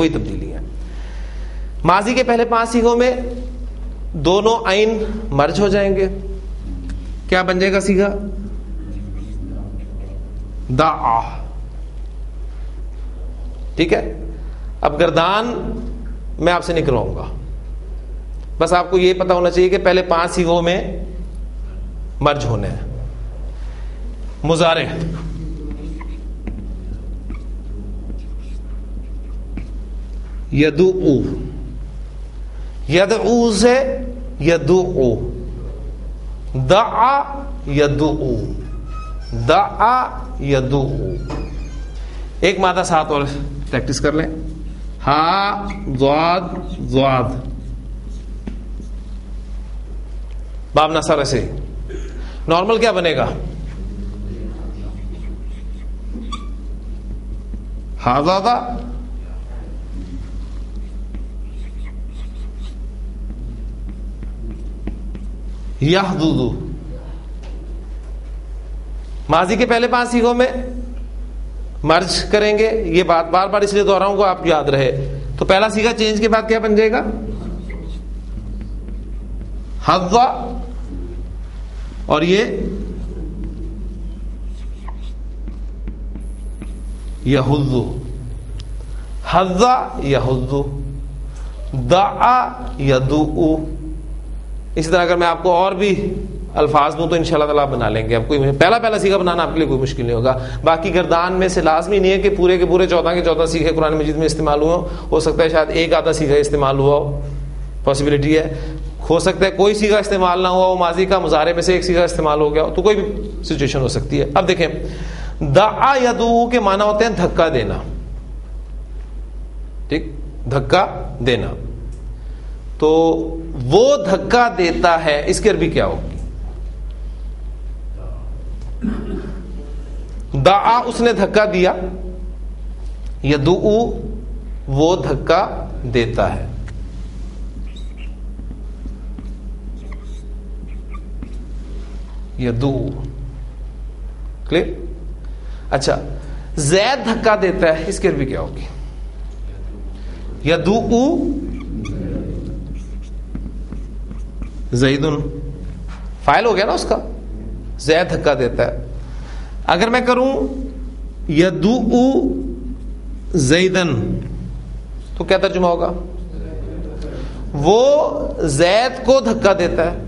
کوئی تبدیلی ہے. ماضی کے پہلے 5 صیغوں میں دونوں عین مرج ہو جائیں گے. کیا بن جائے گا صیغہ؟ دعا. ٹھیک ہے. اب گردان میں آپ سے نہیں کرواؤں گا, بس آپ کو یہ پتا ہونا چاہیے کہ پہلے 5 صیغوں میں مرج ہونے ہیں. مضارع یدعو, یدعو سے یدعو, دعا یدعو, دعا یدعو. ایک مادہ ساتھ اور پریکٹس کر لیں. ہا ضاد ضاد, باب نصر. ایسے نارمل کیا بنے گا؟ ہا زادہ, یحدودو. ماضی کے پہلے 5 صیغوں میں مرج کریں گے. یہ بات بار بار اس لیے دہراؤں گا آپ یاد رہے. تو پہلا صیغہ چینج کے بعد کیا بن جائے گا؟ حظا, اور یہ یحظو. حظا یحظو, دعا یدعو. اسی طرح اگر میں آپ کو اور بھی الفاظ دوں تو انشاءاللہ تعالیٰ بنا لیں گے. اب کوئی پہلا صیغہ بنانا آپ کے لیے کوئی مشکل نہیں ہوگا. باقی گردان میں سے لازمی نہیں ہے کہ پورے کے پورے 14 کے 14 صیغے قرآن مجید میں استعمال ہوئے. ہو سکتا ہے شاید ایک آدھا صیغہ استعمال ہوا ہو, پاسبلٹی ہے. ہو سکتا ہے کوئی صیغہ استعمال نہ ہوا ہو, ماضی کا مضارع میں سے ایک صیغہ استعمال ہو گیا ہو, تو کوئی بھی سچویشن ہو سکتی ہے. اب دیکھیں, دعا یدعو کے معنی ہوتے ہیں دھکا دینا. ٹھیک, دھکا دینا. تو وہ دھکا دیتا ہے, اس کی عربی کیا ہوگی؟ دعا اس نے دھکا دیا, یدعو وہ دھکا دیتا ہے. یدعو کلیئر. اچھا, زید دھکا دیتا ہے, اس کی عربی کیا ہوگی؟ یدعو زیدن. فاعل ہو گیا نا اس کا, زید دھکا دیتا ہے. اگر میں کروں یدعو زیدن تو کیا ترجمہ ہوگا؟ وہ زید کو دھکا دیتا ہے.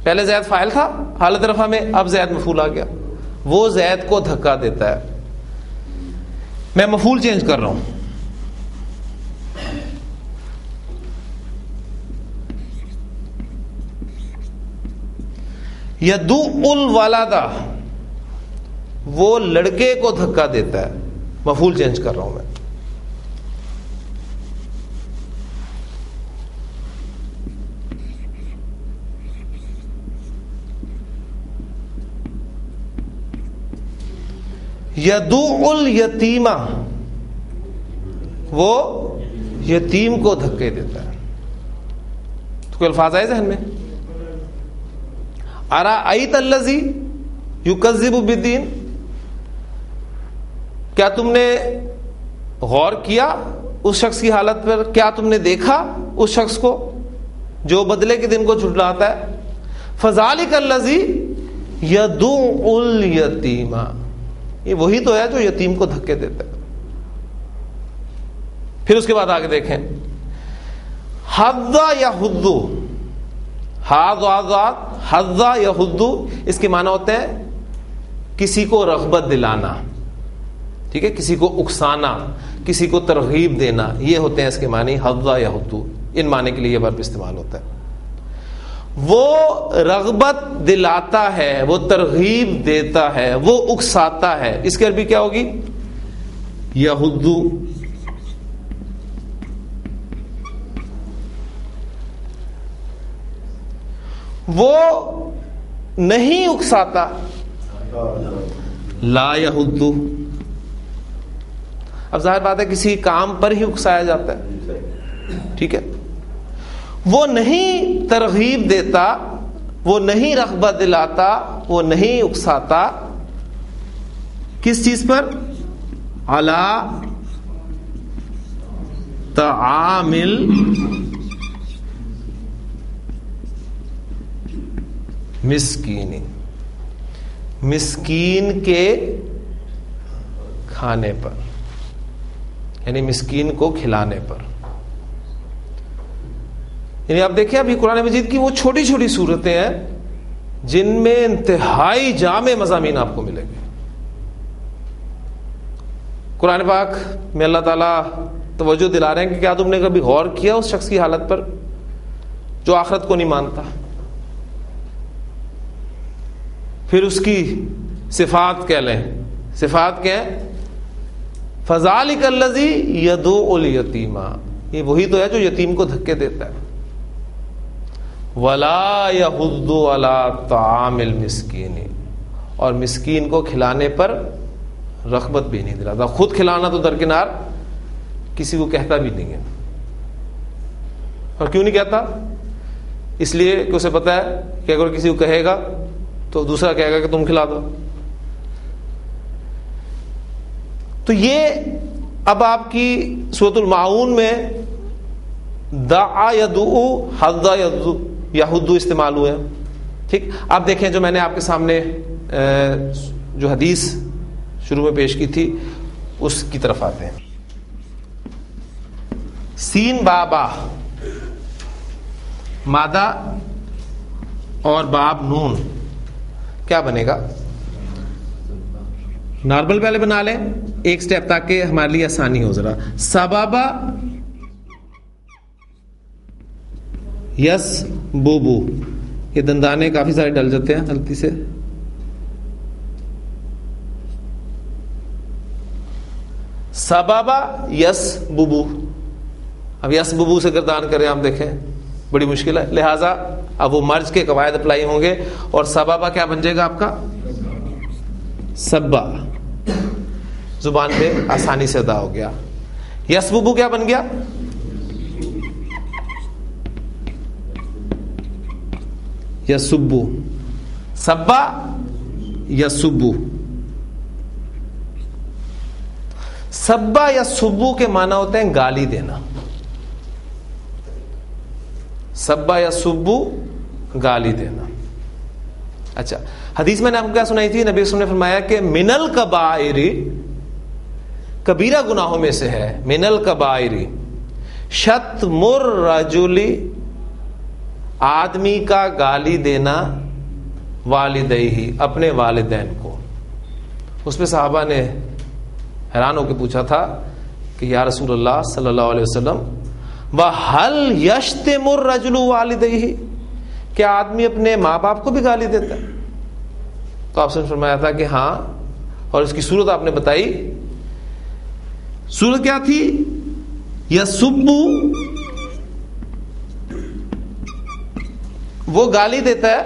پہلے زید فاعل تھا حالت رفع میں, اب زید مفعول آ گیا. وہ زید کو دھکا دیتا ہے. میں مفعول چینج کر رہا ہوں. یدعو الولد, وہ لڑکے کو دھکا دیتا ہے. مفعول چینج کر رہا ہوں میں. یدعو الیتیمہ, وہ یتیم کو دھکے دیتا ہے. تو کوئی الفاظ آئے ذہن میں؟ ارأیت الذی یکذب بالدین, کیا تم نے غور کیا اس شخص کی حالت پر؟ کیا تم نے دیکھا اس شخص کو جو بدلے کے دن کو جھٹلاتا ہے؟ فذالک الذی یدعو الیتیم, یہ وہی تو ہے جو یتیم کو دھکے دیتا ہے. پھر اس کے بعد آگے دیکھیں, حظا یحظو, حظا یحظو, اس کے معنی ہوتے ہیں کسی کو رغبت دلانا. ٹھیک ہے, کسی کو اکسانا, کسی کو ترغیب دینا, یہ ہوتے ہیں اس کے معنی. حظا یحظو, ان معنی کے لیے یہ ورب استعمال ہوتا ہے. وہ رغبت دلاتا ہے, وہ ترغیب دیتا ہے, وہ اکساتا ہے. اس کی عربی کیا ہوگی؟ یحظو. وہ نہیں اکساتا, لا یحظو. اب ظاہر بات ہے کسی کام پر ہی اکسایا جاتا ہے. ٹھیک ہے, وہ نہیں ترغیب دیتا, وہ نہیں رغبت دلاتا, وہ نہیں اکساتا. کس چیز پر؟ علی طعامل مسکین، مسکین کے کھانے پر، یعنی مسکین کو کھلانے پر. یعنی آپ دیکھیں ابھی قرآن مجید کی وہ چھوٹی چھوٹی صورتیں ہیں جن میں انتہائی جامع مضامین آپ کو ملیں گے. قرآن پاک میں اللہ تعالیٰ توجہ دلا رہے ہیں کہ کیا تم نے کبھی غور کیا اس شخص کی حالت پر جو آخرت کو نہیں مانتا. پھر اس کی صفات کہہ لیں، صفات کیا ہیں؟ فذالک الذی یدعو الیتیم، یہ وہی تو ہے جو یتیم کو دھکے دیتا ہے. ولا یحض علی طعام المسکین، اور مسکین کو کھلانے پر رغبت بھی نہیں دلاتا. خود کھلانا تو درکنار، کسی کو کہتا بھی نہیں ہے. اور کیوں نہیں کہتا؟ اس لیے کہ اسے پتا ہے کہ اگر کسی کو کہے گا تو دوسرا کہے گا کہ تم کھلا دو. تو یہ اب آپ کی سورۃ المعون میں دعا یدعو، حض یحض استعمال ہوئے ہیں. ٹھیک، آپ دیکھیں جو میں نے آپ کے سامنے جو حدیث شروع میں پیش کی تھی اس کی طرف آتے ہیں. سین بابا مادہ اور باب نون کیا بنے گا؟ نارمل پہلے بنا لیں ایک سٹیپ تاکہ ہمارے لیے آسانی ہو. ذرا سبابا یس بوبو، یہ دندانے کافی سارے ڈل جاتے ہیں غلطی سے. سبابا یس بوبو، اب یس بوبو سے گردان کریں آپ دیکھیں بڑی مشکل ہے. لہذا اب وہ مرج کے قواعد اپلائی ہوں گے اور سبابا کیا بن جائے گا آپ کا؟ سبا، زبان پہ آسانی سے ادا ہو گیا. یس بوبو کیا بن گیا؟ یسبو. سبا یسبو. سبا یا سبو کے معنی ہوتے ہیں گالی دینا. سبا یا سبو گالی دینا. اچھا، حدیث میں نے آپ کو کیا سنائی تھی؟ نبی صلی اللہ علیہ وسلم نے فرمایا کہ من الکبائر، کبیرہ گناہوں میں سے ہے، من الکبائر شتم الرجل، آدمی کا گالی دینا والدیہ، اپنے والدین کو. اس پہ صحابہ نے حیران ہو کے پوچھا تھا کہ یا رسول اللہ صلی اللہ علیہ وسلم وَهَلْ يَشْتِمُ الرَّجُلُ وَالِدَيْهِ، کیا آدمی اپنے ماں باپ کو بھی گالی دیتا ہے؟ تو آپ سے فرمایا تھا کہ ہاں، اور اس کی صورت آپ نے بتائی. صورت کیا تھی؟ یسبو، وہ گالی دیتا ہے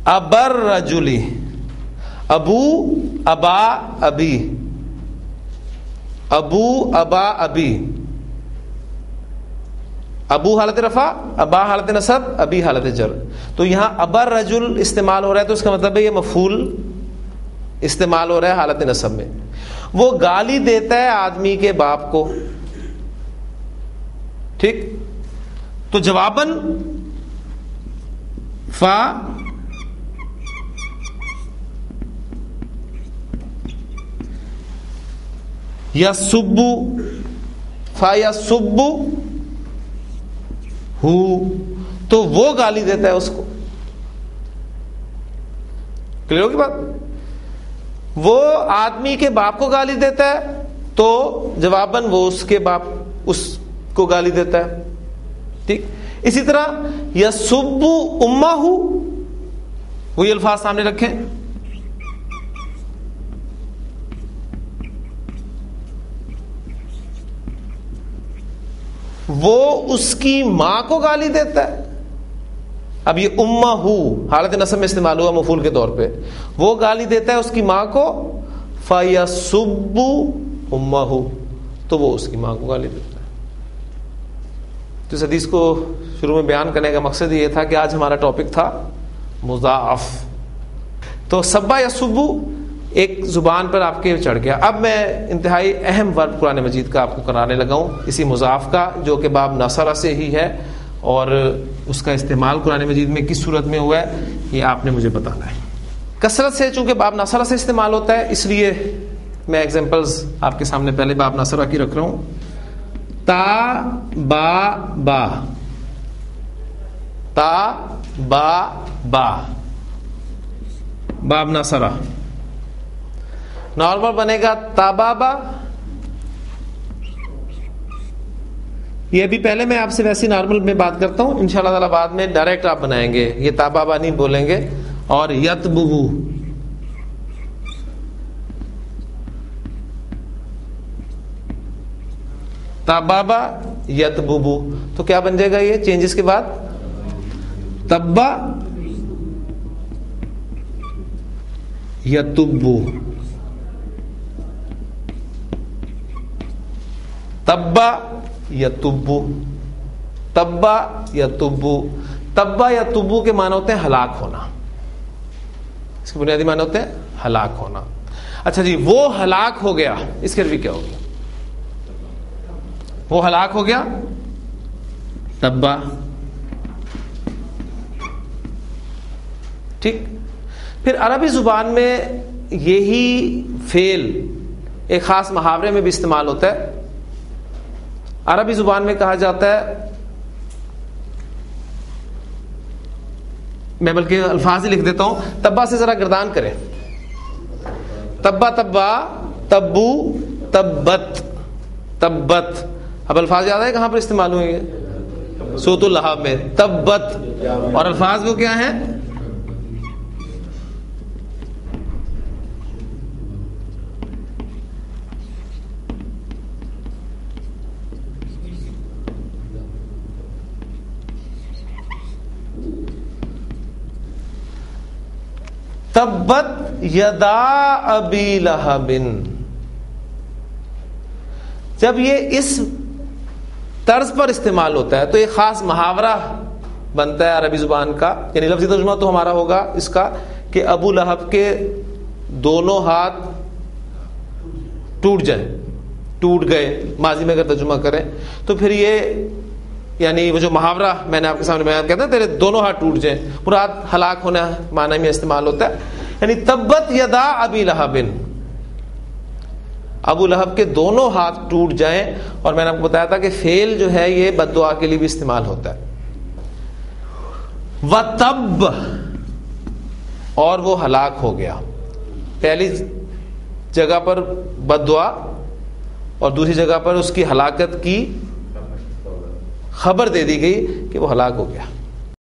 ابر رجلی، ابو ابا ابی، ابو ابا ابی، ابو حالت رفع، ابا حالت نصب، ابی حالت جر. تو یہاں ابر رجل استعمال ہو رہا ہے تو اس کا مطلب ہے یہ مفعول استعمال ہو رہا ہے حالت نصب میں. وہ گالی دیتا ہے آدمی کے باپ کو. ٹھیک، تو جواباً فا یسبو، فا یسبو ہو، تو وہ گالی دیتا ہے اس کو. کلیئر ہوگی بات؟ وہ آدمی کے باپ کو گالی دیتا ہے تو جواباً وہ اس کے باپ اس کو گالی دیتا ہے. ٹھیک، اسی طرح یسبو امہ، وہی الفاظ سامنے رکھیں. وہ اس کی ماں کو گالی دیتا ہے. اب یہ امہ ہو حالت نصب میں استعمال ہوا مفعول کے طور پہ. وہ گالی دیتا ہے اس کی ماں کو، فَيَسُبُّ أُمَّهُ، تو وہ اس کی ماں کو گالی دیتا ہے. تو اس حدیث کو شروع میں بیان کرنے کا مقصد یہ تھا کہ آج ہمارا ٹاپک تھا مضاعف. تو سبا یسبو ایک زبان پر آپ کے چڑھ گیا. اب میں انتہائی اہم ورب قرآن مجید کا آپ کو کرانے لگا ہوں, اسی مضاف کا, جو کہ باب نصرہ سے ہی ہے, اور اس کا استعمال قرآن مجید میں کس صورت میں ہوا ہے یہ آپ نے مجھے بتانا ہے. کثرت سے چونکہ باب نصرہ سے استعمال ہوتا ہے, اس لیے میں ایگزامپلز آپ کے سامنے پہلے باب نصرہ کی رکھ رہا ہوں. تا با با, تا با با, باب نصرہ. نارمل بنے گا تابابا. یہ ابھی پہلے میں آپ سے ویسی نارمل میں بات کرتا ہوں, انشاءاللہ تعالی بعد میں ڈائریکٹ آپ بنائیں گے, یہ تابابا نہیں بولیں گے. اور یتببو, تابابا یتببو, تو کیا بن جائے گا یہ چینجز کے بعد؟ تبا یتبو, تبا یتبو, تبا یتبو. تبا یتبو کے معنی ہوتے ہیں ہلاک ہونا, اس کے بنیادی معنی ہوتے ہیں ہلاک ہونا. اچھا جی, وہ ہلاک ہو گیا, اس کے عربی کیا ہوگی؟ وہ ہلاک ہو گیا تبا. ٹھیک. پھر عربی زبان میں یہی فعل ایک خاص محاورے میں بھی استعمال ہوتا ہے. عربی زبان میں کہا جاتا ہے, میں بلکہ الفاظ ہی لکھ دیتا ہوں, تبا سے ذرا گردان کریں. تبا تبا, تبو تبت, تبت. اب الفاظ یاد ہے کہاں پر استعمال ہوئیں گے؟ سورۃ اللہب میں تبت. اور الفاظ وہ کیا ہیں؟ تبت یدا ابی لہب. جب یہ اس طرز پر استعمال ہوتا ہے تو ایک خاص محاورہ بنتا ہے عربی زبان کا, یعنی لفظی ترجمہ تو ہمارا ہوگا اس کا کہ ابو لہب کے دونوں ہاتھ ٹوٹ جائیں, ٹوٹ گئے, ماضی میں اگر ترجمہ کریں تو پھر یہ یعنی وہ جو محاورہ میں نے آپ کے سامنے بیان کیا تھا, تیرے دونوں ہاتھ ٹوٹ جائیں, مراد ہلاک ہونا معنی میں استعمال ہوتا ہے. یعنی تبت یدا ابی لہب, ابو لہب کے دونوں ہاتھ ٹوٹ جائیں. اور میں نے آپ کو بتایا تھا کہ فعل جو ہے یہ بد دعا کے لیے بھی استعمال ہوتا ہے. وَتَبَّ, اور وہ ہلاک ہو گیا. پہلی جگہ پر بد دعا اور دوسری جگہ پر اس کی ہلاکت کی خبر دے دی گئی کہ وہ ہلاک ہو گیا.